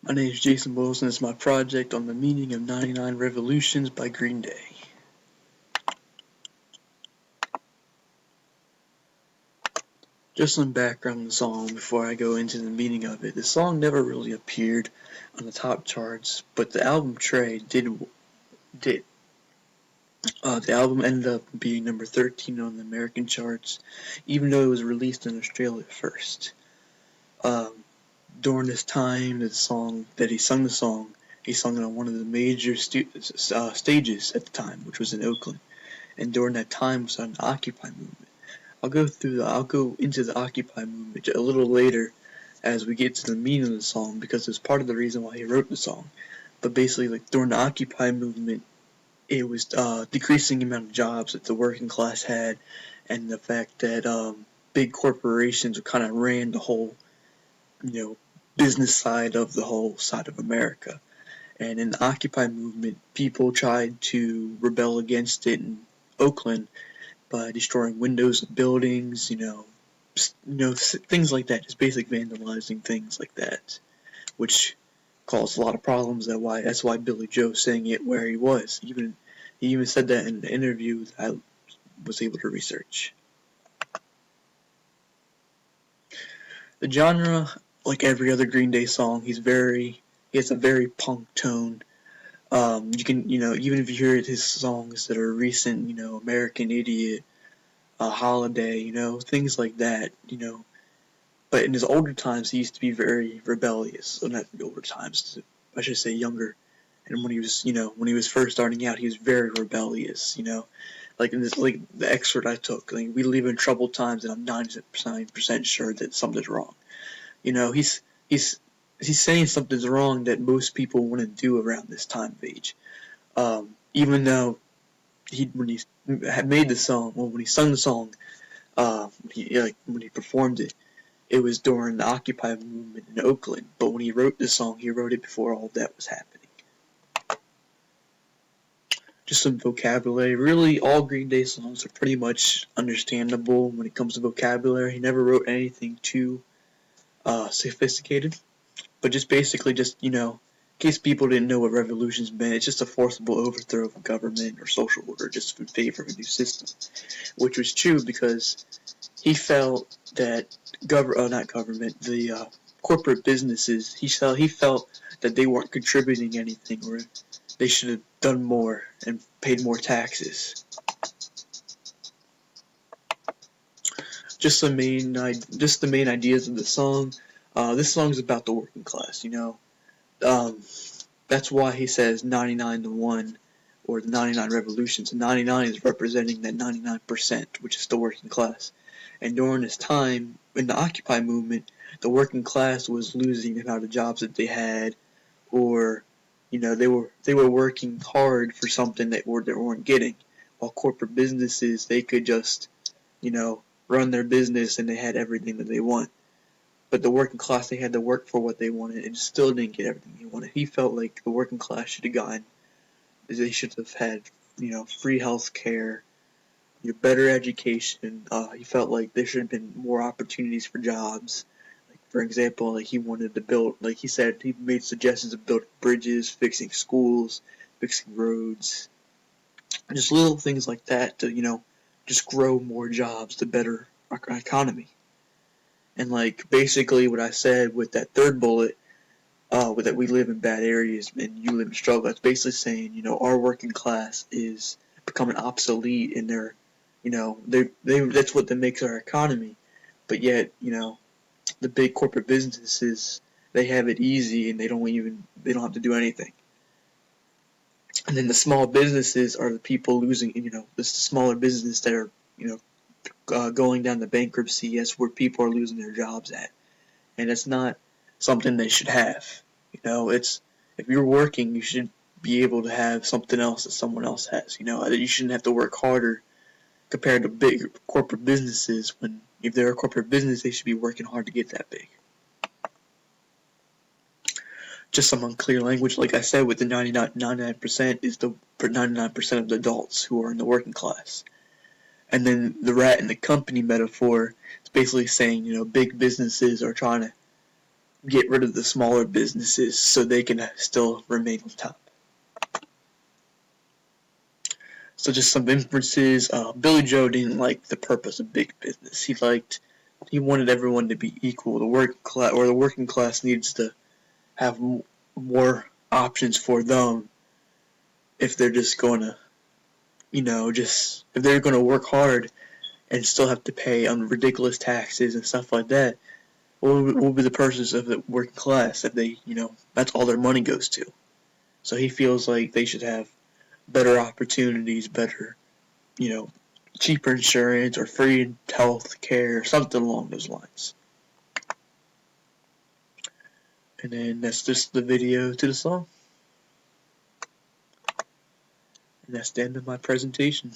My name is Jason Wilson. It's my project on the meaning of 99 Revolutions by Green Day. Just some background on the song before I go into the meaning of it. The song never really appeared on the top charts, but the album Trade did. The album ended up being number 13 on the American charts, even though it was released in Australia first. During this time that he sung the song, he sung it on one of the major stages at the time, which was in Oakland. And during that time was on the Occupy movement. I'll go into the Occupy movement a little later as we get to the meaning of the song because it's part of the reason why he wrote the song. But basically, like during the Occupy movement, it was decreasing the amount of jobs that the working class had, and the fact that big corporations kind of ran the whole, business side of the whole side of America. And in the Occupy movement, people tried to rebel against it in Oakland by destroying windows of buildings, things like that, just basic vandalizing things like that, which caused a lot of problems. That's why Billy Joe sang it where he was. He even said that in an interview that I was able to research. The genre, like every other Green Day song, he has a very punk tone. You can, even if you hear his songs that are recent, American Idiot, Holiday, things like that, But in his older times, he used to be very rebellious. So not older times, I should say younger. And when he was first starting out, he was very rebellious. Like in this, like the excerpt I took, like, we live in troubled times, and I'm 99% sure that something's wrong. He's saying something's wrong that most people wouldn't do around this time of age. Even though when he had made the song, when he sung the song, when he performed it, it was during the Occupy movement in Oakland. But when he wrote the song, he wrote it before all of that was happening. Just some vocabulary. Really, all Green Day songs are pretty much understandable when it comes to vocabulary. He never wrote anything too sophisticated. But just basically, in case people didn't know what revolutions meant, it's just a forcible overthrow of a government or social order just in favor of a new system. Which was true because he felt that not government, the corporate businesses, he felt that they weren't contributing anything, or they should have done more and paid more taxes. Just the main ideas of the song. This song is about the working class, That's why he says 99 to 1, or the 99 revolutions. 99 is representing that 99%, which is the working class. And during this time, in the Occupy movement, the working class was losing the amount of jobs that they had, or they were working hard for something that they weren't getting. While corporate businesses, they could just run their business and they had everything that they want. But the working class, they had to work for what they wanted and still didn't get everything they wanted. He felt like the working class should have had free health care, better education. He felt like there should have been more opportunities for jobs. Like, for example, like he wanted to build, like he said, he made suggestions of building bridges, fixing schools, fixing roads, just little things like that to just grow more jobs to better our economy. And like basically what I said with that third bullet, with that we live in bad areas and you live in struggle, that's basically saying our working class is becoming obsolete in their that's what makes our economy. But yet, the big corporate businesses, they have it easy and they don't have to do anything. And then the small businesses are the people losing, the smaller businesses that are going down the bankruptcy. That's where people are losing their jobs at. And it's not something they should have. It's, if you're working, you should be able to have something else that someone else has. You shouldn't have to work harder compared to big corporate businesses, when if they're a corporate business, they should be working hard to get that big. Just some unclear language. Like I said, with the 99% is the 99% of the adults who are in the working class. And then the rat in the company metaphor is basically saying, big businesses are trying to, get rid of the smaller businesses so they can still remain on top. So just some inferences. Billy Joe didn't like the purpose of big business. He wanted everyone to be equal. The working class needs to have more options for them if they're just gonna, if they're gonna work hard and still have to pay on ridiculous taxes and stuff like that. What will be the purpose of the working class if they, that's all their money goes to? So he feels like they should have better opportunities, better, you know, cheaper insurance or free health care, something along those lines. And then that's just the video to the song. And that's the end of my presentation.